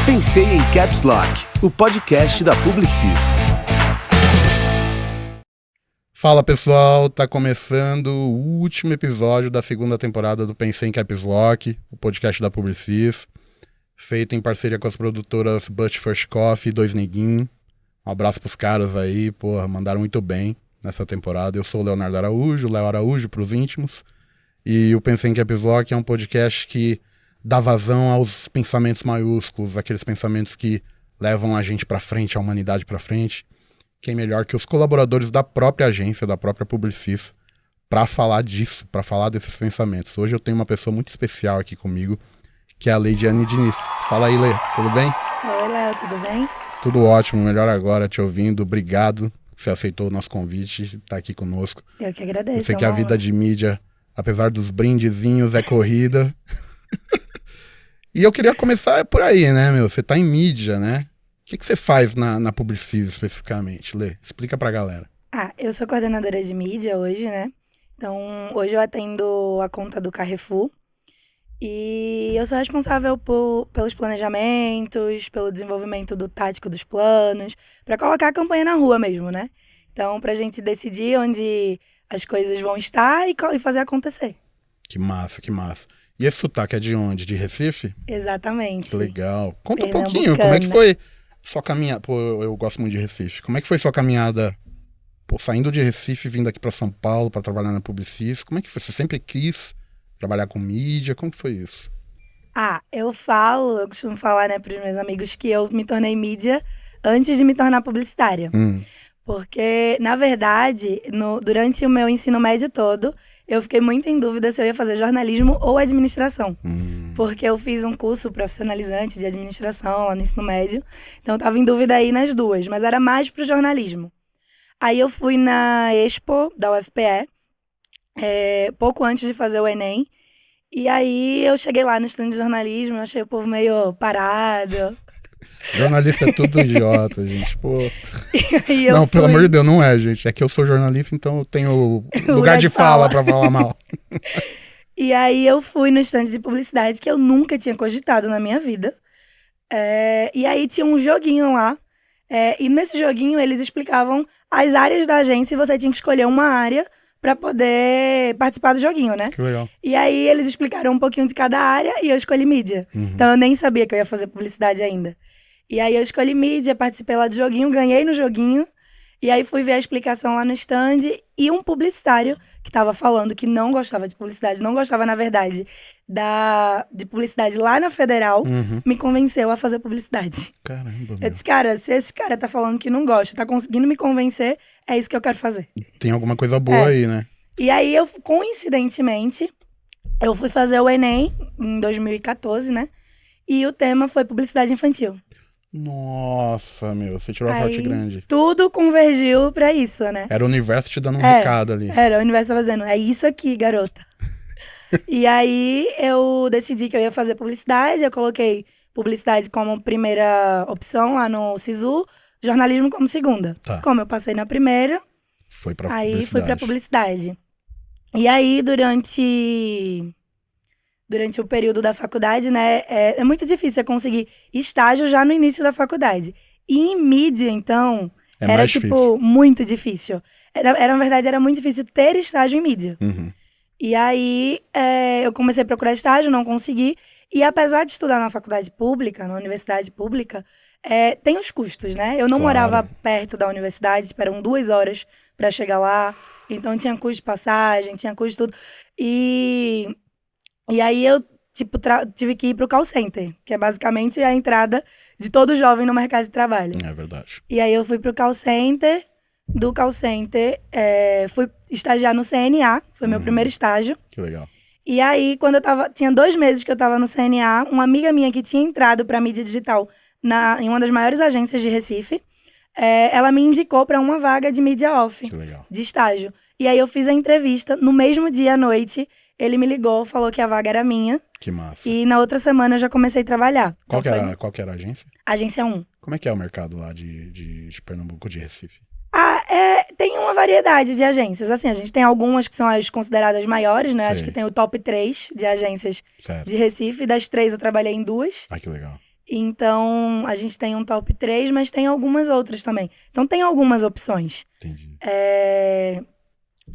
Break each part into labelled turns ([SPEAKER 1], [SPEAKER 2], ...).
[SPEAKER 1] Pensei em Caps Lock, o podcast da Publicis.
[SPEAKER 2] Fala pessoal, tá começando o último episódio da segunda temporada do Pensei em Caps Lock, o podcast da Publicis, feito em parceria com as produtoras But First Coffee e Dois Neguinho. Um abraço pros caras aí, porra, mandaram muito bem nessa temporada. Eu sou o Leonardo Araújo, Léo Araújo pros íntimos, e o Pensei em Caps Lock é um podcast que dá vazão aos pensamentos maiúsculos, aqueles pensamentos que levam a gente pra frente, a humanidade pra frente. Quem melhor que os colaboradores da própria agência, da própria Publicis, para falar disso, para falar desses pensamentos. Hoje eu tenho uma pessoa muito especial aqui comigo, que é a Leidiane Diniz. Fala aí, Lê, tudo bem?
[SPEAKER 3] Oi, Léo, tudo bem?
[SPEAKER 2] Tudo ótimo, melhor agora te ouvindo. Obrigado que você aceitou o nosso convite, tá aqui conosco.
[SPEAKER 3] Eu que agradeço.
[SPEAKER 2] Eu sei que a vida de mídia, apesar dos brindezinhos, é corrida. E eu queria começar por aí, né, meu? Você tá em mídia, né? O que você faz na Publicis especificamente, Lê? Explica pra galera.
[SPEAKER 3] Eu sou coordenadora de mídia hoje, né? Então, hoje eu atendo a conta do Carrefour. E eu sou responsável pelos planejamentos, pelo desenvolvimento do tático dos planos, pra colocar a campanha na rua mesmo, né? Então, pra gente decidir onde as coisas vão estar e fazer acontecer.
[SPEAKER 2] Que massa, que massa. E esse sotaque é de onde? De Recife?
[SPEAKER 3] Exatamente.
[SPEAKER 2] Que legal. Conta um pouquinho, como é que foi sua caminhada? Pô, eu gosto muito de Recife. Como é que foi sua caminhada, saindo de Recife, vindo aqui pra São Paulo pra trabalhar na Publicis? Como é que foi? Você sempre quis trabalhar com mídia? Como que foi isso?
[SPEAKER 3] Eu costumo falar, né, pros meus amigos que eu me tornei mídia antes de me tornar publicitária. Porque, na verdade, durante o meu ensino médio todo, eu fiquei muito em dúvida se eu ia fazer jornalismo ou administração. Porque eu fiz um curso profissionalizante de administração lá no ensino médio. Então, eu tava em dúvida aí nas duas, mas era mais pro jornalismo. Aí eu fui na Expo da UFPE, pouco antes de fazer o Enem. E aí eu cheguei lá no stand de jornalismo, eu achei o povo meio parado.
[SPEAKER 2] Jornalista é tudo idiota, gente, pô.
[SPEAKER 3] Não,
[SPEAKER 2] pelo amor de Deus, não é, gente. É que eu sou jornalista, então eu tenho lugar de fala pra falar mal.
[SPEAKER 3] E aí eu fui no stand de publicidade que eu nunca tinha cogitado na minha vida. E aí tinha um joguinho lá. E nesse joguinho eles explicavam as áreas da agência e você tinha que escolher uma área pra poder participar do joguinho, né?
[SPEAKER 2] Que legal.
[SPEAKER 3] E aí eles explicaram um pouquinho de cada área e eu escolhi mídia. Então eu nem sabia que eu ia fazer publicidade ainda. E aí eu escolhi mídia, participei lá do joguinho, ganhei no joguinho. E aí fui ver a explicação lá no stand e um publicitário que tava falando que não gostava de publicidade, não gostava, na verdade, de publicidade lá na Federal, me convenceu a fazer publicidade.
[SPEAKER 2] Caramba,
[SPEAKER 3] Eu disse, cara, se esse cara tá falando que não gosta, tá conseguindo me convencer, é isso que eu quero fazer.
[SPEAKER 2] Tem alguma coisa boa aí, né?
[SPEAKER 3] E aí eu, coincidentemente, eu fui fazer o Enem em 2014, né? E o tema foi publicidade infantil.
[SPEAKER 2] Nossa, meu, você tirou a sorte grande.
[SPEAKER 3] Tudo convergiu pra isso, né?
[SPEAKER 2] Era o universo te dando um recado ali.
[SPEAKER 3] Era, o universo fazendo, é isso aqui, garota. E aí eu decidi que eu ia fazer publicidade, eu coloquei publicidade como primeira opção lá no SISU, jornalismo como segunda.
[SPEAKER 2] Tá.
[SPEAKER 3] Como eu passei na primeira,
[SPEAKER 2] fui pra
[SPEAKER 3] fui pra publicidade. E aí, durante o período da faculdade, né, é muito difícil você conseguir estágio já no início da faculdade. E em mídia, então, era, muito difícil. Na verdade, era muito difícil ter estágio em mídia. E aí, eu comecei a procurar estágio, não consegui. E apesar de estudar na faculdade pública, na universidade pública, tem os custos, né? Eu não morava perto da universidade, eram 2 horas para chegar lá. Então, tinha custo de passagem, tinha custo de tudo. E aí eu, tive que ir pro call center, que é basicamente a entrada de todo jovem no mercado de trabalho.
[SPEAKER 2] É verdade.
[SPEAKER 3] E aí eu fui pro call center, do call center, fui estagiar no CNA, foi meu primeiro estágio.
[SPEAKER 2] Que legal.
[SPEAKER 3] E aí, quando tinha 2 meses que eu tava no CNA, uma amiga minha que tinha entrado pra mídia digital em uma das maiores agências de Recife, ela me indicou pra uma vaga de mídia off,
[SPEAKER 2] que legal,
[SPEAKER 3] de estágio. E aí eu fiz a entrevista, no mesmo dia à noite, ele me ligou, falou que a vaga era minha.
[SPEAKER 2] Que massa.
[SPEAKER 3] E na outra semana eu já comecei a trabalhar.
[SPEAKER 2] Qual que era a agência?
[SPEAKER 3] Agência 1.
[SPEAKER 2] Como é que é o mercado lá de Pernambuco, de Recife?
[SPEAKER 3] Tem uma variedade de agências. Assim, a gente tem algumas que são as consideradas maiores, né?
[SPEAKER 2] Sei.
[SPEAKER 3] Acho que tem o top 3 de agências
[SPEAKER 2] Certo.
[SPEAKER 3] de Recife. Das 3 eu trabalhei em 2.
[SPEAKER 2] Que legal.
[SPEAKER 3] Então, a gente tem um top 3, mas tem algumas outras também. Então, tem algumas opções.
[SPEAKER 2] Entendi.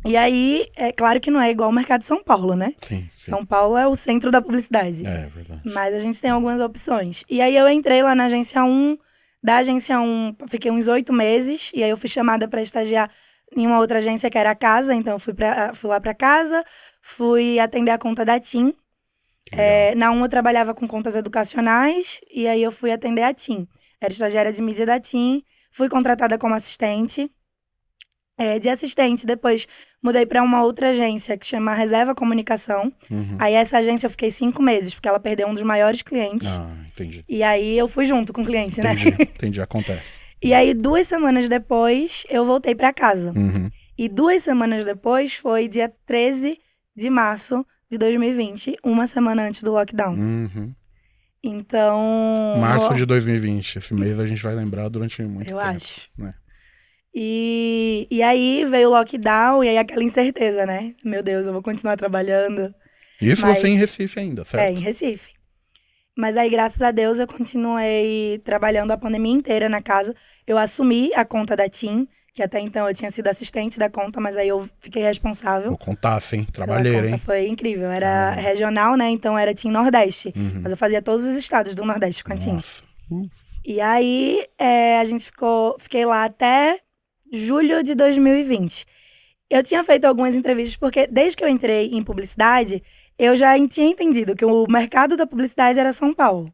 [SPEAKER 3] E aí, é claro que não é igual ao mercado de São Paulo, né?
[SPEAKER 2] Sim.
[SPEAKER 3] São Paulo é o centro da publicidade.
[SPEAKER 2] É verdade.
[SPEAKER 3] Mas a gente tem algumas opções. E aí, eu entrei lá na Agência 1. Da Agência 1, fiquei uns 8 meses. E aí, eu fui chamada para estagiar em uma outra agência que era a Casa. Então, eu fui lá para Casa. Fui atender a conta da TIM. Na 1 eu trabalhava com contas educacionais e aí eu fui atender a TIM. Era estagiária de mídia da TIM, fui contratada como assistente. De assistente, depois mudei para uma outra agência que chama Reserva Comunicação. Aí essa agência eu fiquei 5 meses, porque ela perdeu um dos maiores clientes.
[SPEAKER 2] Ah, entendi.
[SPEAKER 3] E aí eu fui junto com o cliente, né?
[SPEAKER 2] Entendi, acontece.
[SPEAKER 3] E aí 2 semanas depois eu voltei para casa. E 2 semanas depois foi dia 13 de março de 2020, uma semana antes do lockdown. Então...
[SPEAKER 2] Março de 2020, esse mês a gente vai lembrar durante muito tempo.
[SPEAKER 3] Eu acho.
[SPEAKER 2] Né?
[SPEAKER 3] E aí veio o lockdown e aí aquela incerteza, né? Meu Deus, eu vou continuar trabalhando.
[SPEAKER 2] Isso você em Recife ainda, certo?
[SPEAKER 3] Em Recife. Mas aí, graças a Deus, eu continuei trabalhando a pandemia inteira na casa. Eu assumi a conta da TIM, que até então eu tinha sido assistente da conta, mas aí eu fiquei responsável.
[SPEAKER 2] Vou contar, sim. Trabalheira, hein?
[SPEAKER 3] Foi incrível. Era regional, né? Então era TIM Nordeste. Mas eu fazia todos os estados do Nordeste com a TIM.
[SPEAKER 2] Nossa.
[SPEAKER 3] E aí, fiquei lá até julho de 2020. Eu tinha feito algumas entrevistas, porque desde que eu entrei em publicidade, eu já tinha entendido que o mercado da publicidade era São Paulo.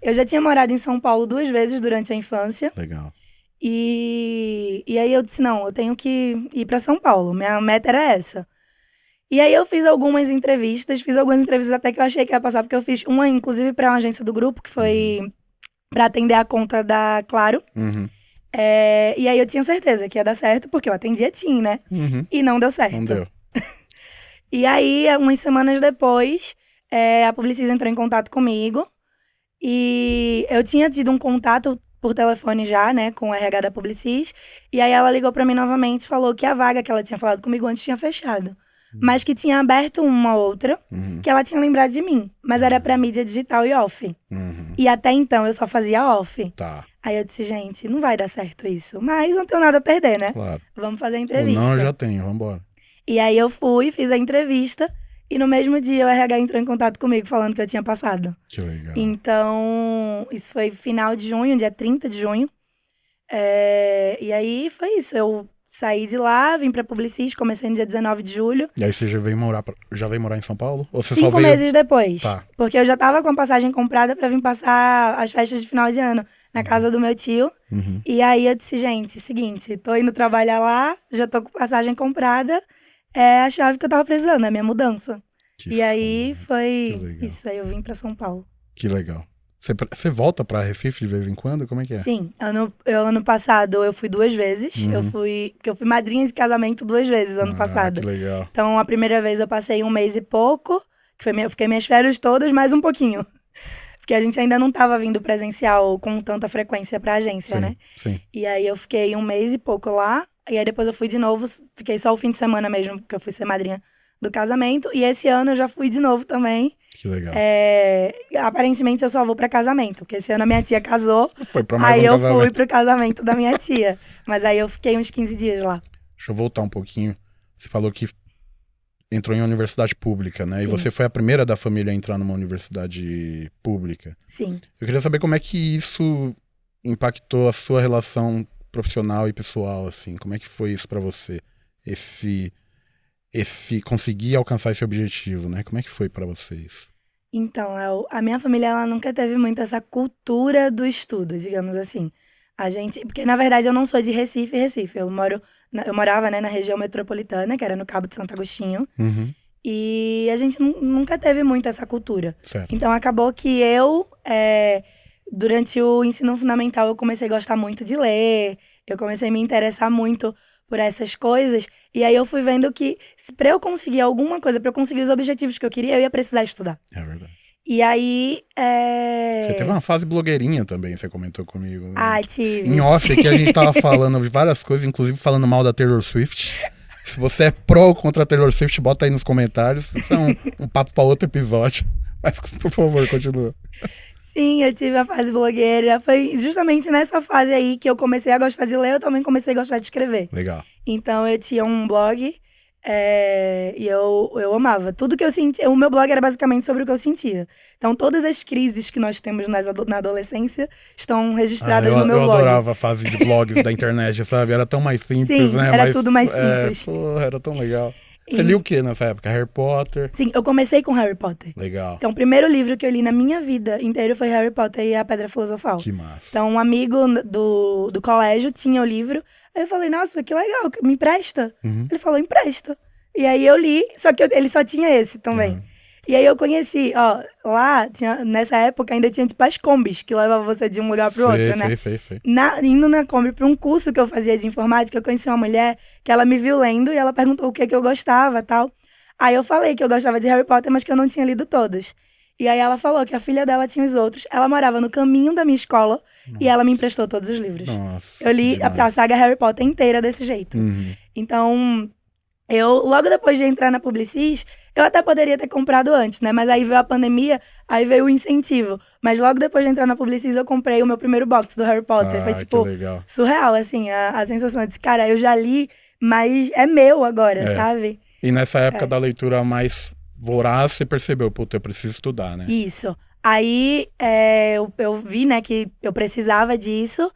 [SPEAKER 3] Eu já tinha morado em São Paulo 2 vezes durante a infância.
[SPEAKER 2] Legal.
[SPEAKER 3] E aí eu disse, não, eu tenho que ir para São Paulo. Minha meta era essa. E aí eu fiz algumas entrevistas até que eu achei que ia passar, porque eu fiz uma, inclusive, para uma agência do grupo, que foi para atender a conta da Claro. E aí eu tinha certeza que ia dar certo, porque eu atendia TIM, né? E não deu certo.
[SPEAKER 2] Não deu.
[SPEAKER 3] E aí, umas semanas depois, a Publicis entrou em contato comigo. E eu tinha tido um contato por telefone já, né, com o RH da Publicis. E aí ela ligou pra mim novamente e falou que a vaga que ela tinha falado comigo antes tinha fechado. Mas que tinha aberto uma outra, que ela tinha lembrado de mim. Mas era pra mídia digital e off. E até então eu só fazia off.
[SPEAKER 2] Tá.
[SPEAKER 3] Aí eu disse, gente, não vai dar certo isso. Mas não tenho nada a perder, né?
[SPEAKER 2] Claro.
[SPEAKER 3] Vamos fazer a entrevista.
[SPEAKER 2] Não, eu já tenho, vambora.
[SPEAKER 3] E aí eu fui, fiz a entrevista. E no mesmo dia o RH entrou em contato comigo falando que eu tinha passado.
[SPEAKER 2] Que legal.
[SPEAKER 3] Então, isso foi final de junho, dia 30 de junho. E aí foi isso. Eu saí de lá, vim pra Publicis, comecei no dia 19 de julho.
[SPEAKER 2] E aí você já veio morar em São Paulo? Ou você
[SPEAKER 3] 5
[SPEAKER 2] só veio...
[SPEAKER 3] meses depois.
[SPEAKER 2] Tá.
[SPEAKER 3] Porque eu já tava com a passagem comprada pra vir passar as festas de final de ano na casa do meu tio. E aí eu disse, gente, seguinte, tô indo trabalhar lá, já tô com passagem comprada. É a chave que eu tava precisando, é a minha mudança. E aí foi isso, aí eu vim pra São Paulo.
[SPEAKER 2] Que legal. Você volta pra Recife de vez em quando? Como é que é?
[SPEAKER 3] Sim, ano passado eu fui 2 vezes. Porque eu fui madrinha de casamento 2 vezes ano passado.
[SPEAKER 2] Que legal.
[SPEAKER 3] Então a primeira vez eu passei 1 mês e pouco, que eu fiquei minhas férias todas, mais um pouquinho. Porque a gente ainda não tava vindo presencial com tanta frequência pra agência, né?
[SPEAKER 2] Sim.
[SPEAKER 3] E aí eu fiquei 1 mês e pouco lá. E aí depois eu fui de novo, fiquei só o fim de semana mesmo, porque eu fui ser madrinha do casamento. E esse ano eu já fui de novo também.
[SPEAKER 2] Que legal.
[SPEAKER 3] Aparentemente eu só vou pra casamento, porque esse ano a minha tia casou.
[SPEAKER 2] Foi pra mais
[SPEAKER 3] aí
[SPEAKER 2] um
[SPEAKER 3] eu
[SPEAKER 2] casamento.
[SPEAKER 3] fui pro casamento da minha tia. Mas aí eu fiquei uns 15 dias lá.
[SPEAKER 2] Deixa eu voltar um pouquinho. Você falou que entrou em universidade pública, né?
[SPEAKER 3] Sim.
[SPEAKER 2] E você foi a primeira da família a entrar numa universidade pública.
[SPEAKER 3] Sim.
[SPEAKER 2] Eu queria saber como é que isso impactou a sua relação profissional e pessoal, assim. Como é que foi isso pra você? Esse conseguir alcançar esse objetivo, né? Como é que foi pra vocês?
[SPEAKER 3] Então, a minha família, ela nunca teve muito essa cultura do estudo, digamos assim. Porque na verdade eu não sou de Recife. Eu morava, né, na região metropolitana, que era no Cabo de Santo Agostinho. E a gente nunca teve muito essa cultura.
[SPEAKER 2] Certo.
[SPEAKER 3] Então acabou que durante o ensino fundamental, eu comecei a gostar muito de ler, eu comecei a me interessar muito por essas coisas, e aí eu fui vendo que pra eu conseguir alguma coisa, pra eu conseguir os objetivos que eu queria, eu ia precisar estudar.
[SPEAKER 2] É verdade.
[SPEAKER 3] E aí...
[SPEAKER 2] Você teve uma fase blogueirinha também, você comentou comigo. Né?
[SPEAKER 3] Ah, tive.
[SPEAKER 2] Em off aqui a gente tava falando de várias coisas, inclusive falando mal da Taylor Swift. Se você é pró ou contra a Taylor Swift, bota aí nos comentários. Isso é um papo pra outro episódio. Mas, por favor, continua.
[SPEAKER 3] Sim, eu tive a fase blogueira. Foi justamente nessa fase aí que eu comecei a gostar de ler, eu também comecei a gostar de escrever.
[SPEAKER 2] Legal.
[SPEAKER 3] Então eu tinha um blog e eu amava. Tudo que eu sentia. O meu blog era basicamente sobre o que eu sentia. Então todas as crises que nós temos na adolescência estão registradas no meu
[SPEAKER 2] eu
[SPEAKER 3] blog.
[SPEAKER 2] adorava a fase de blogs da internet, sabe? Era tão mais simples,
[SPEAKER 3] Sim,
[SPEAKER 2] né?
[SPEAKER 3] era tudo mais simples.
[SPEAKER 2] Porra, era tão legal. Você lia o que nessa época? Harry Potter?
[SPEAKER 3] Sim, eu comecei com Harry Potter.
[SPEAKER 2] Legal.
[SPEAKER 3] Então, o primeiro livro que eu li na minha vida inteira foi Harry Potter e a Pedra Filosofal.
[SPEAKER 2] Que massa.
[SPEAKER 3] Então, um amigo do colégio tinha o livro. Aí eu falei, nossa, que legal, me empresta? Ele falou, empresta. E aí eu li, só que ele só tinha esse também. E aí eu conheci, lá, nessa época ainda tinha tipo as combis, que levavam você de um lugar pro outro, né?
[SPEAKER 2] Sei.
[SPEAKER 3] Indo na Kombi pra um curso que eu fazia de informática, eu conheci uma mulher que ela me viu lendo e ela perguntou o que eu gostava e tal. Aí eu falei que eu gostava de Harry Potter, mas que eu não tinha lido todos. E aí ela falou que a filha dela tinha os outros. Ela morava no caminho da minha escola e ela me emprestou todos os livros.
[SPEAKER 2] Nossa,
[SPEAKER 3] eu li a saga Harry Potter inteira desse jeito. Então, logo depois de entrar na Publicis, eu até poderia ter comprado antes, né? Mas aí veio a pandemia, aí veio o incentivo. Mas logo depois de entrar na Publicis, eu comprei o meu primeiro box do Harry Potter. Foi, tipo, surreal, assim, a sensação de, cara, eu já li, mas é meu agora, sabe?
[SPEAKER 2] E nessa época da leitura mais voraz, você percebeu, puta, eu preciso estudar, né?
[SPEAKER 3] Isso. Aí, eu vi, né, que eu precisava disso.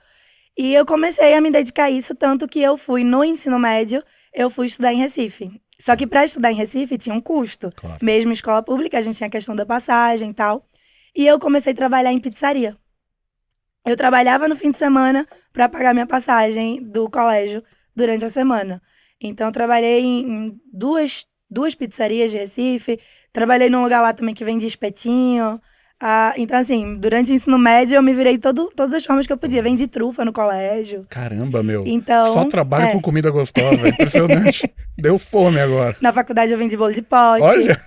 [SPEAKER 3] E eu comecei a me dedicar a isso, tanto que eu fui no ensino médio, eu fui estudar em Recife. Só que para estudar em Recife tinha um custo.
[SPEAKER 2] Claro.
[SPEAKER 3] Mesmo escola pública, a gente tinha a questão da passagem e tal. E eu comecei a trabalhar em pizzaria. Eu trabalhava no fim de semana para pagar minha passagem do colégio durante a semana. Então eu trabalhei em duas pizzarias de Recife. Trabalhei num lugar lá também que vendia espetinho. Então, assim, durante o ensino médio eu me virei todas as formas que eu podia. Vendi trufa no colégio.
[SPEAKER 2] Caramba, meu.
[SPEAKER 3] Então,
[SPEAKER 2] só trabalho com comida gostosa, é impressionante. Deu fome agora.
[SPEAKER 3] Na faculdade eu vendi bolo de pote.
[SPEAKER 2] Olha!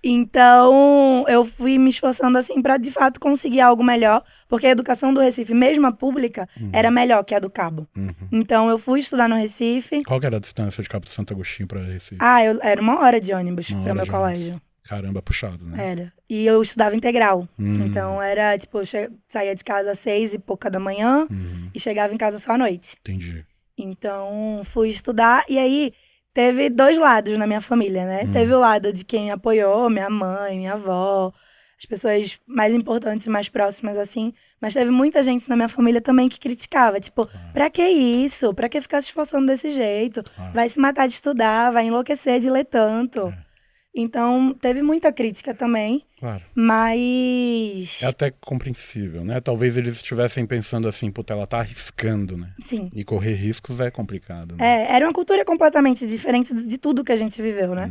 [SPEAKER 3] Então, eu fui me esforçando, assim, pra de fato conseguir algo melhor. Porque a educação do Recife, mesmo a pública, era melhor que a do Cabo. Então, eu fui estudar no Recife.
[SPEAKER 2] Qual que era a distância de Cabo de Santo Agostinho pra Recife?
[SPEAKER 3] Era 1 hora de ônibus para meu colégio.
[SPEAKER 2] Caramba, puxado, né?
[SPEAKER 3] Era. E eu estudava integral. Então era, tipo, eu saía de casa às 6h pouca da manhã e chegava em casa só à noite.
[SPEAKER 2] Entendi.
[SPEAKER 3] Então fui estudar e aí teve 2 lados na minha família, né? Teve o lado de quem me apoiou, minha mãe, minha avó, as pessoas mais importantes e mais próximas, assim. Mas teve muita gente na minha família também que criticava. Tipo, pra que isso? Pra que ficar se esforçando desse jeito? Vai se matar de estudar, vai enlouquecer de ler tanto. Então, teve muita crítica também.
[SPEAKER 2] Claro.
[SPEAKER 3] Mas...
[SPEAKER 2] É até compreensível, né? Talvez eles estivessem pensando assim, puta, ela tá arriscando, né?
[SPEAKER 3] Sim.
[SPEAKER 2] E correr riscos é complicado, né?
[SPEAKER 3] Era uma cultura completamente diferente de tudo que a gente viveu, né?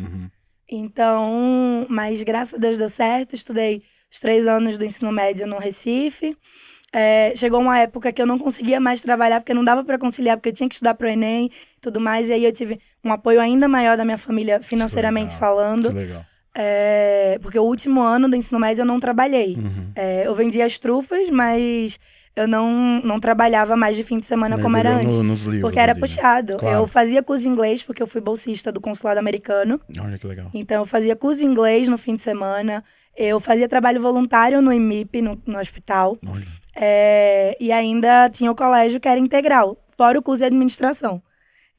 [SPEAKER 3] Então, mas graças a Deus deu certo. Estudei os 3 anos do ensino médio no Recife. Chegou uma época que eu não conseguia mais trabalhar, porque não dava para conciliar, porque eu tinha que estudar pro Enem e tudo mais. E aí eu tive um apoio ainda maior da minha família, financeiramente falando.
[SPEAKER 2] Que legal.
[SPEAKER 3] Porque o último ano do ensino médio eu não trabalhei. Eu vendia as trufas, mas eu não trabalhava mais de fim de semana como era antes.
[SPEAKER 2] Nos livros
[SPEAKER 3] porque era
[SPEAKER 2] ali,
[SPEAKER 3] puxado.
[SPEAKER 2] Né? Claro.
[SPEAKER 3] Eu fazia curso de inglês, porque eu fui bolsista do consulado americano.
[SPEAKER 2] Olha que legal.
[SPEAKER 3] Então eu fazia curso de inglês no fim de semana. Eu fazia trabalho voluntário no IMIP, no hospital.
[SPEAKER 2] Olha.
[SPEAKER 3] E ainda tinha o colégio que era integral, fora o curso de administração.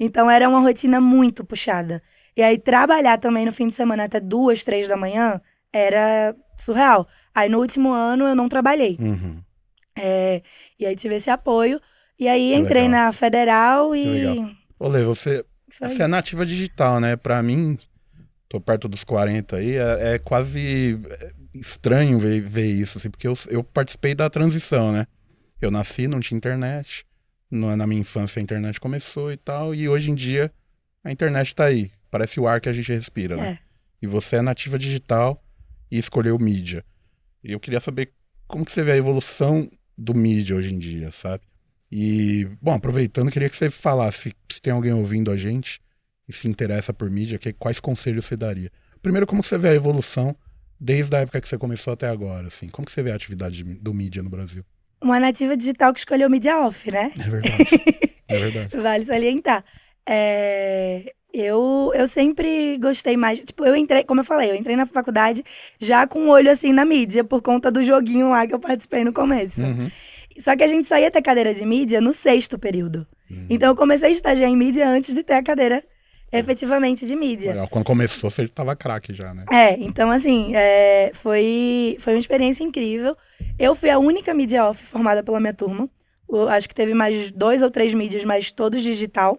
[SPEAKER 3] Então era uma rotina muito puxada. E aí trabalhar também no fim de semana até 2, 3 da manhã era surreal. Aí no último ano eu não trabalhei. E aí tive esse apoio. E aí entrei na Federal e...
[SPEAKER 2] Que legal. Olê, você é nativa digital, né? Pra mim, tô perto dos 40 aí, é quase estranho ver isso, assim, porque eu participei da transição, né? Eu nasci, não tinha internet, na minha infância a internet começou e tal, e hoje em dia a internet tá aí, parece o ar que a gente respira, né? E você é nativa digital e escolheu mídia. E eu queria saber como que você vê a evolução do mídia hoje em dia, sabe? E, bom, aproveitando, queria que você falasse, se tem alguém ouvindo a gente e se interessa por mídia, quais conselhos você daria? Primeiro, como você vê a evolução desde a época que você começou até agora, assim? Como que você vê a atividade do mídia no Brasil?
[SPEAKER 3] Uma nativa digital que escolheu mídia off, né?
[SPEAKER 2] É verdade, é verdade.
[SPEAKER 3] Vale salientar. eu sempre gostei mais. Tipo, eu entrei, como eu falei, eu entrei na faculdade já com um olho assim na mídia, por conta do joguinho lá que eu participei no começo. Só que a gente só ia ter cadeira de mídia no 6º período. Então eu comecei a estagiar em mídia antes de ter a cadeira efetivamente de mídia.
[SPEAKER 2] Legal. Quando começou, você tava craque já, né?
[SPEAKER 3] Então assim, foi uma experiência incrível. Eu fui a única mídia off formada pela minha turma. Acho que teve mais 2 ou 3 mídias, mas todos digital.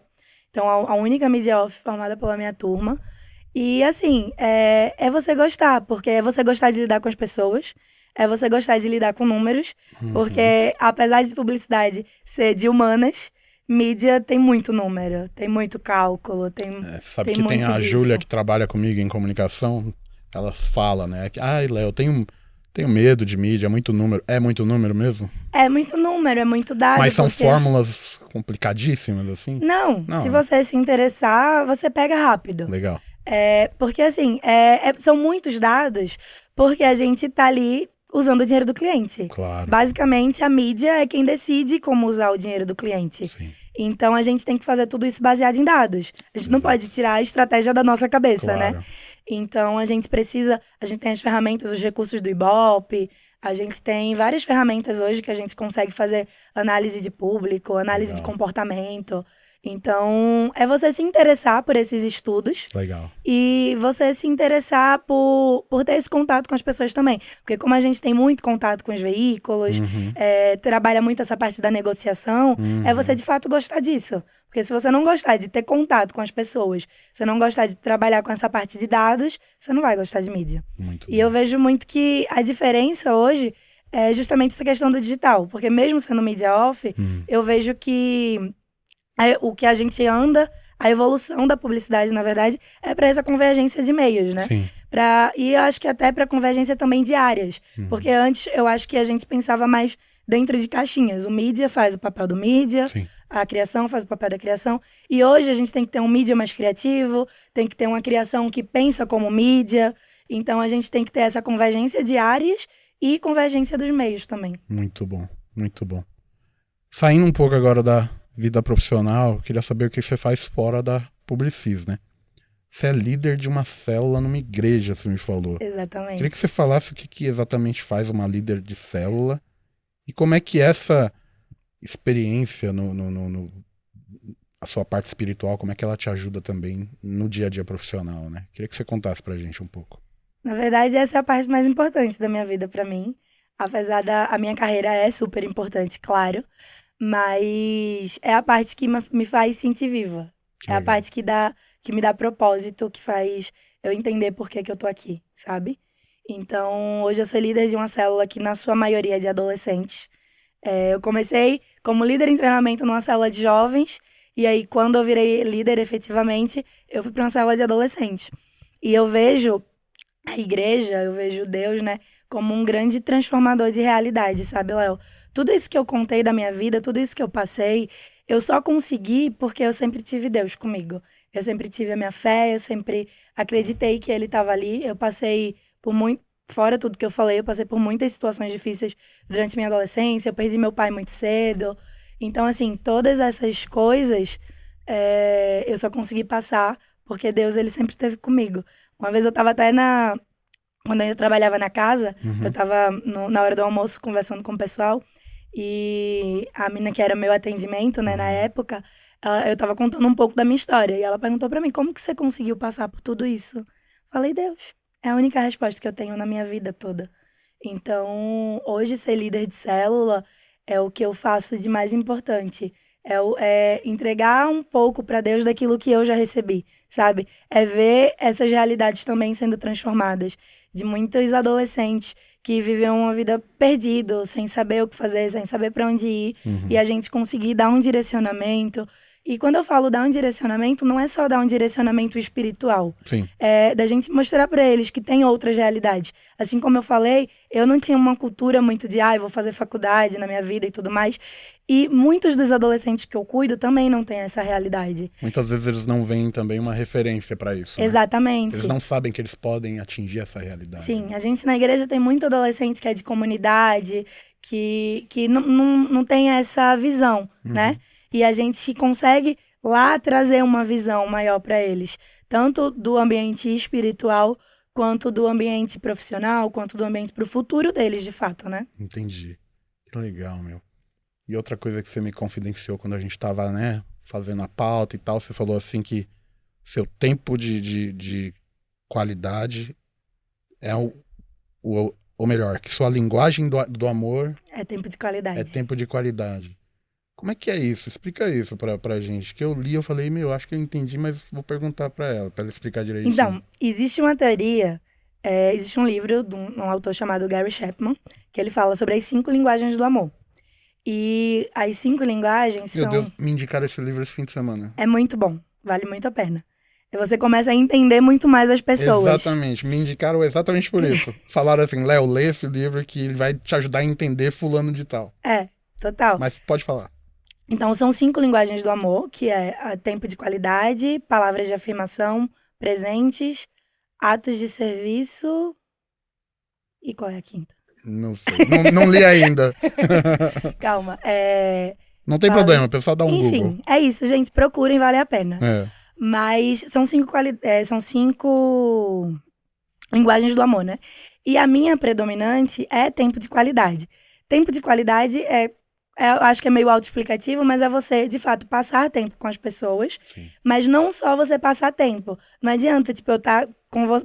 [SPEAKER 3] Então, a única mídia off formada pela minha turma. E, assim, é você gostar, porque é você gostar de lidar com as pessoas, é você gostar de lidar com números, porque, apesar de publicidade ser de humanas, mídia tem muito número, tem muito cálculo,
[SPEAKER 2] sabe
[SPEAKER 3] tem
[SPEAKER 2] que tem
[SPEAKER 3] muito
[SPEAKER 2] a
[SPEAKER 3] disso.
[SPEAKER 2] Júlia que trabalha comigo em comunicação, ela fala, né? Ai, Léo, eu tenho medo de mídia, é muito número. É muito número mesmo?
[SPEAKER 3] É muito número, é muito dado.
[SPEAKER 2] Mas são
[SPEAKER 3] porque...
[SPEAKER 2] fórmulas complicadíssimas, assim?
[SPEAKER 3] Não, se você se interessar, você pega rápido.
[SPEAKER 2] Legal.
[SPEAKER 3] Porque, assim, são muitos dados, porque a gente tá ali usando o dinheiro do cliente.
[SPEAKER 2] Claro.
[SPEAKER 3] Basicamente, a mídia é quem decide como usar o dinheiro do cliente.
[SPEAKER 2] Sim.
[SPEAKER 3] Então, a gente tem que fazer tudo isso baseado em dados. A gente não pode tirar a estratégia da nossa cabeça,
[SPEAKER 2] Claro.
[SPEAKER 3] né? Então, a gente tem as ferramentas, os recursos do Ibope, a gente tem várias ferramentas hoje que a gente consegue fazer análise de público, análise de comportamento. Então, é você se interessar por esses estudos.
[SPEAKER 2] Legal.
[SPEAKER 3] E você se interessar por ter esse contato com as pessoas também. Porque como a gente tem muito contato com os veículos, trabalha muito essa parte da negociação, é você de fato gostar disso. Porque se você não gostar de ter contato com as pessoas, você não gostar de trabalhar com essa parte de dados, você não vai gostar de mídia.
[SPEAKER 2] Muito
[SPEAKER 3] E
[SPEAKER 2] bom.
[SPEAKER 3] eu vejo muito que a diferença hoje é justamente essa questão do digital. Porque mesmo sendo mídia off, eu vejo que o que a gente anda, a evolução da publicidade, na verdade, é para essa convergência de meios, né?
[SPEAKER 2] Sim.
[SPEAKER 3] E eu acho que até para convergência também de áreas. Porque antes eu acho que a gente pensava mais dentro de caixinhas. O mídia faz o papel do mídia,
[SPEAKER 2] Sim.
[SPEAKER 3] a criação faz o papel da criação. E hoje a gente tem que ter um mídia mais criativo, tem que ter uma criação que pensa como mídia. Então a gente tem que ter essa convergência de áreas e convergência dos meios também.
[SPEAKER 2] Muito bom, muito bom. Saindo um pouco agora da vida profissional, eu queria saber o que você faz fora da Publicis, né? Você é líder de uma célula numa igreja, você me falou.
[SPEAKER 3] Exatamente.
[SPEAKER 2] Queria que você falasse o que exatamente faz uma líder de célula e como é que essa experiência a sua parte espiritual, como é que ela te ajuda também no dia a dia profissional, né? Queria que você contasse pra gente um pouco.
[SPEAKER 3] Na verdade, essa é a parte mais importante da minha vida pra mim. Apesar a minha carreira é super importante, claro. Mas é a parte que me faz sentir viva. É a parte que me dá propósito, que faz eu entender por que eu tô aqui, sabe? Então, hoje eu sou líder de uma célula que, na sua maioria, é de adolescentes. Eu comecei como líder em treinamento numa célula de jovens. E aí, quando eu virei líder, efetivamente, eu fui para uma célula de adolescentes. E eu vejo a igreja, eu vejo Deus, né, como um grande transformador de realidade, sabe, Léo? Tudo isso que eu contei da minha vida, tudo isso que eu passei, eu só consegui porque eu sempre tive Deus comigo. Eu sempre tive a minha fé, eu sempre acreditei que Ele estava ali. Eu passei por muito, fora tudo que eu falei, eu passei por muitas situações difíceis durante minha adolescência. Eu perdi meu pai muito cedo. Então, assim, todas essas coisas eu só consegui passar porque Deus, Ele sempre esteve comigo. Uma vez eu estava até quando eu trabalhava na casa, eu estava na hora do almoço conversando com o pessoal. E a menina que era meu atendimento, né, na época, eu tava contando um pouco da minha história. E ela perguntou pra mim, como que você conseguiu passar por tudo isso? Falei, Deus. É a única resposta que eu tenho na minha vida toda. Então, hoje ser líder de célula é o que eu faço de mais importante. É entregar um pouco pra Deus daquilo que eu já recebi, sabe? É ver essas realidades também sendo transformadas. De muitos adolescentes que viviam uma vida perdido, sem saber o que fazer, sem saber para onde ir. E a gente conseguir dar um direcionamento. E quando eu falo dar um direcionamento, não é só dar um direcionamento espiritual.
[SPEAKER 2] Sim.
[SPEAKER 3] É da gente mostrar para eles que tem outras realidades. Assim como eu falei, eu não tinha uma cultura muito de, eu vou fazer faculdade na minha vida e tudo mais. E muitos dos adolescentes que eu cuido também não têm essa realidade.
[SPEAKER 2] Muitas vezes eles não veem também uma referência para isso, né?
[SPEAKER 3] Exatamente.
[SPEAKER 2] Eles não sabem que eles podem atingir essa realidade.
[SPEAKER 3] Sim, a gente na igreja tem muito adolescente que é de comunidade, que não tem essa visão, né? E a gente consegue, lá trazer uma visão maior para eles, tanto do ambiente espiritual, quanto do ambiente profissional, quanto do ambiente pro futuro deles, de fato, né?
[SPEAKER 2] Entendi. Que legal, meu. E outra coisa que você me confidenciou quando a gente tava, né, fazendo a pauta e tal, você falou assim que seu tempo de qualidade é ou melhor, que sua linguagem do amor
[SPEAKER 3] É tempo de qualidade.
[SPEAKER 2] é tempo de qualidade. Como é que é isso? Explica isso pra gente. Que eu li, eu falei, meu, acho que eu entendi, mas vou perguntar pra ela explicar direitinho.
[SPEAKER 3] Então, existe uma teoria, existe um livro de um autor chamado Gary Chapman, que ele fala sobre as 5 linguagens do amor. E as 5 linguagens
[SPEAKER 2] Meu
[SPEAKER 3] são...
[SPEAKER 2] Deus, me indicaram esse livro esse fim de semana.
[SPEAKER 3] É muito bom, vale muito a pena. E você começa a entender muito mais as pessoas.
[SPEAKER 2] Exatamente, me indicaram exatamente por isso. Falaram assim, Léo, lê esse livro que ele vai te ajudar a entender fulano de tal.
[SPEAKER 3] Total.
[SPEAKER 2] Mas pode falar.
[SPEAKER 3] Então, são 5 linguagens do amor, que é tempo de qualidade, palavras de afirmação, presentes, atos de serviço... E qual é a quinta?
[SPEAKER 2] Não sei, não li ainda.
[SPEAKER 3] Calma.
[SPEAKER 2] Não tem problema, o pessoal dá um
[SPEAKER 3] Enfim,
[SPEAKER 2] Google.
[SPEAKER 3] é isso, gente. Procurem, vale a pena.
[SPEAKER 2] É.
[SPEAKER 3] Mas são 5 linguagens do amor, né? E a minha predominante é tempo de qualidade. Tempo de qualidade eu acho que é meio autoexplicativo, mas é você, de fato, passar tempo com as pessoas.
[SPEAKER 2] Sim.
[SPEAKER 3] Mas não só você passar tempo. Não adianta, tipo, eu estar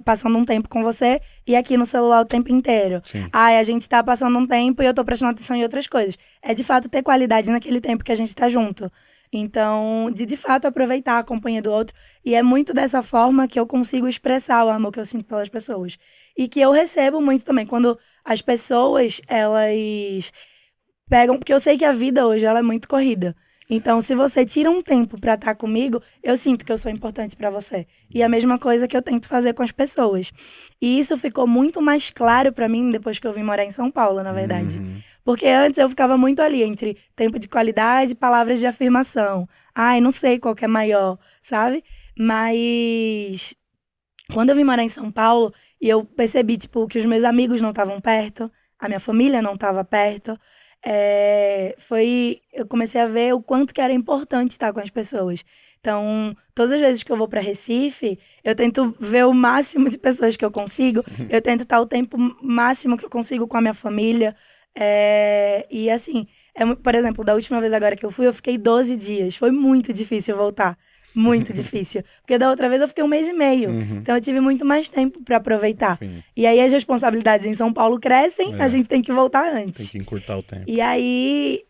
[SPEAKER 3] passando um tempo com você e aqui no celular o tempo inteiro.
[SPEAKER 2] Sim.
[SPEAKER 3] A gente tá passando um tempo e eu tô prestando atenção em outras coisas. É, de fato, ter qualidade naquele tempo que a gente tá junto. Então, de fato, aproveitar a companhia do outro. E é muito dessa forma que eu consigo expressar o amor que eu sinto pelas pessoas. E que eu recebo muito também. Quando as pessoas, elas... pegam, porque eu sei que a vida hoje ela é muito corrida. Então, se você tira um tempo pra estar comigo, eu sinto que eu sou importante pra você. E a mesma coisa que eu tento fazer com as pessoas. E isso ficou muito mais claro pra mim depois que eu vim morar em São Paulo, na verdade. Porque antes eu ficava muito ali entre tempo de qualidade e palavras de afirmação. Ai, não sei qual que é maior, sabe? Mas quando eu vim morar em São Paulo e eu percebi, tipo, que os meus amigos não estavam perto, a minha família não estava perto, eu comecei a ver o quanto que era importante estar com as pessoas. Então, todas as vezes que eu vou para Recife, eu tento ver o máximo de pessoas que eu consigo, eu tento estar o tempo máximo que eu consigo com a minha família. E assim, por exemplo, da última vez agora que eu fui, eu fiquei 12 dias. Foi muito difícil voltar. Muito difícil. Porque da outra vez eu fiquei 1 mês e meio. Então eu tive muito mais tempo para aproveitar.
[SPEAKER 2] Sim.
[SPEAKER 3] E aí as responsabilidades em São Paulo crescem, a gente tem que voltar antes.
[SPEAKER 2] Tem que encurtar o tempo.
[SPEAKER 3] E aí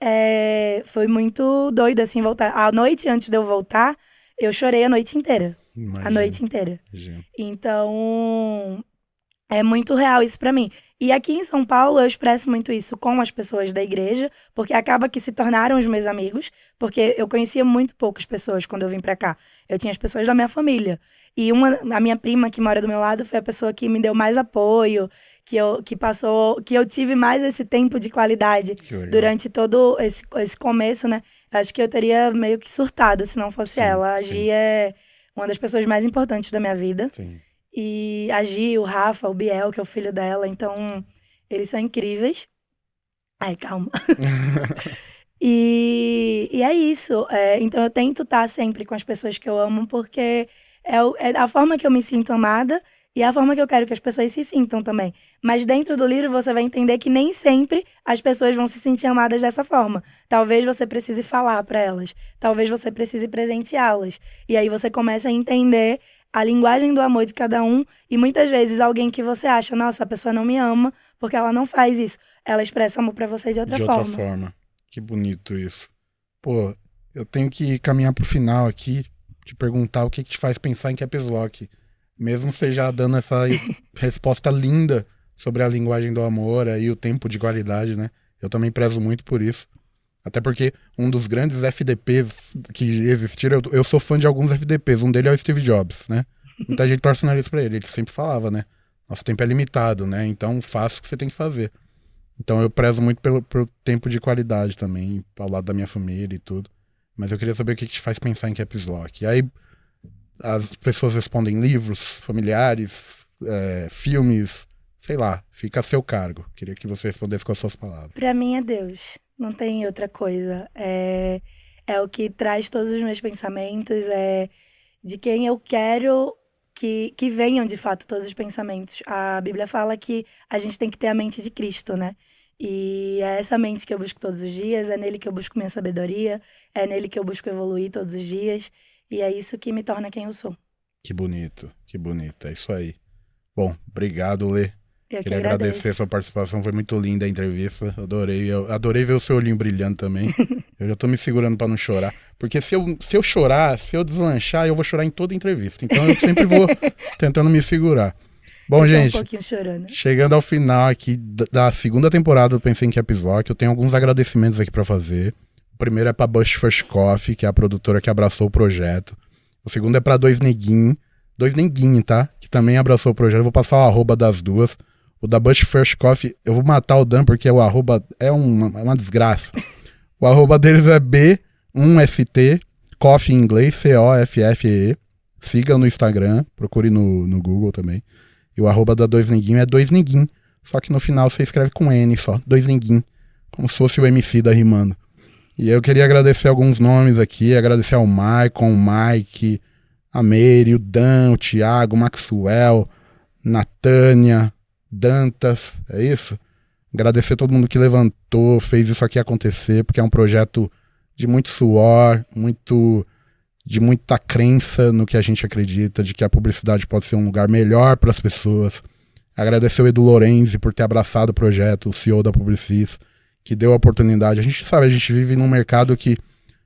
[SPEAKER 3] foi muito doido, assim, voltar. A noite antes de eu voltar, eu chorei a noite inteira.
[SPEAKER 2] Imagina.
[SPEAKER 3] A noite inteira.
[SPEAKER 2] Imagina.
[SPEAKER 3] Então, é muito real isso pra mim. E aqui em São Paulo eu expresso muito isso com as pessoas da igreja, porque acaba que se tornaram os meus amigos, porque eu conhecia muito poucas pessoas quando eu vim pra cá. Eu tinha as pessoas da minha família. E a minha prima que mora do meu lado foi a pessoa que me deu mais apoio, que eu tive mais esse tempo de qualidade durante todo esse começo, né? Acho que eu teria meio que surtado se não fosse ela. A Gi é uma das pessoas mais importantes da minha vida.
[SPEAKER 2] Sim.
[SPEAKER 3] E a Gi, o Rafa, o Biel, que é o filho dela, então eles são incríveis. Ai, calma. E é isso. Então eu tento estar sempre com as pessoas que eu amo, porque é a forma que eu me sinto amada e é a forma que eu quero que as pessoas se sintam também. Mas dentro do livro você vai entender que nem sempre as pessoas vão se sentir amadas dessa forma. Talvez você precise falar para elas. Talvez você precise presenteá-las. E aí você começa a entender a linguagem do amor de cada um, e muitas vezes alguém que você acha, nossa, a pessoa não me ama, porque ela não faz isso. Ela expressa amor pra você de outra forma.
[SPEAKER 2] Que bonito isso. Pô, eu tenho que caminhar pro final aqui, te perguntar o que te faz pensar em Caps Lock. Mesmo você já dando essa resposta linda sobre a linguagem do amor e o tempo de qualidade, né? Eu também prezo muito por isso. Até porque um dos grandes FDPs que existiram, eu sou fã de alguns FDPs, um deles é o Steve Jobs, né? Muita gente torce o nariz pra ele sempre falava, né? Nosso tempo é limitado, né? Então faça o que você tem que fazer. Então eu prezo muito pelo tempo de qualidade também, ao lado da minha família e tudo. Mas eu queria saber o que te faz pensar em Caps Lock. E aí as pessoas respondem livros, familiares, filmes, sei lá, fica a seu cargo. Queria que você respondesse com as suas palavras.
[SPEAKER 3] Pra mim é Deus. Não tem outra coisa. é o que traz todos os meus pensamentos, é de quem eu quero que venham, de fato, todos os pensamentos. A Bíblia fala que a gente tem que ter a mente de Cristo, né? E é essa mente que eu busco todos os dias, é nele que eu busco minha sabedoria, é nele que eu busco evoluir todos os dias, e é isso que me torna quem eu sou.
[SPEAKER 2] Que bonito, é isso aí. Bom, obrigado, Lê.
[SPEAKER 3] Eu
[SPEAKER 2] Queria
[SPEAKER 3] que agradeço.
[SPEAKER 2] agradecer a sua participação, foi muito linda a entrevista, adorei ver o seu olhinho brilhando também. Eu já tô me segurando pra não chorar, porque se eu chorar, se eu deslanchar, eu vou chorar em toda entrevista, então eu sempre vou tentando me segurar. Bom, gente,
[SPEAKER 3] um pouquinho chorando.
[SPEAKER 2] Chegando ao final aqui da segunda temporada do Pensei em Caps Lock, eu tenho alguns agradecimentos aqui pra fazer. O primeiro é pra Bush First Coffee, que é a produtora que abraçou o projeto. O segundo é pra Dois Neguinho, tá? Que também abraçou o projeto. Eu vou passar o arroba das duas. O da Bush First Coffee, eu vou matar o Dan porque o arroba é uma desgraça. O arroba deles é B1ST, Coffee em inglês, COFFEE. Siga no Instagram, procure no Google também. E o arroba da Dois Neguinho é Dois Neguinho. Só que no final você escreve com N só, Dois Neguinho. Como se fosse o MC da rimando. E eu queria agradecer alguns nomes aqui. Agradecer ao Maicon, o Mike, a Mary, o Dan, o Thiago, o Maxwell, Natânia, Dantas, é isso? Agradecer a todo mundo que levantou, fez isso aqui acontecer, porque é um projeto de muito suor, de muita crença no que a gente acredita, de que a publicidade pode ser um lugar melhor para as pessoas. Agradecer o Edu Lorenzi por ter abraçado o projeto, o CEO da Publicis, que deu a oportunidade. A gente vive num mercado que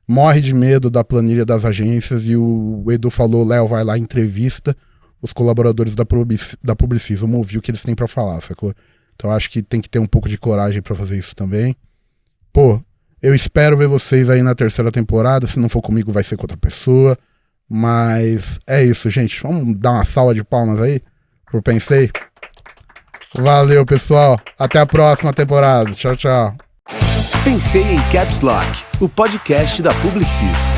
[SPEAKER 2] morre de medo da planilha das agências e o Edu falou, Léo, vai lá, entrevista os colaboradores da Publicis, vamos ouvir o que eles têm para falar, sacou? Então acho que tem que ter um pouco de coragem para fazer isso também. Pô, eu espero ver vocês aí na terceira temporada. Se não for comigo, vai ser com outra pessoa. Mas é isso, gente. Vamos dar uma salva de palmas aí pro Pensei. Valeu, pessoal. Até a próxima temporada. Tchau, tchau.
[SPEAKER 1] Pensei em Caps Lock, o podcast da Publicis.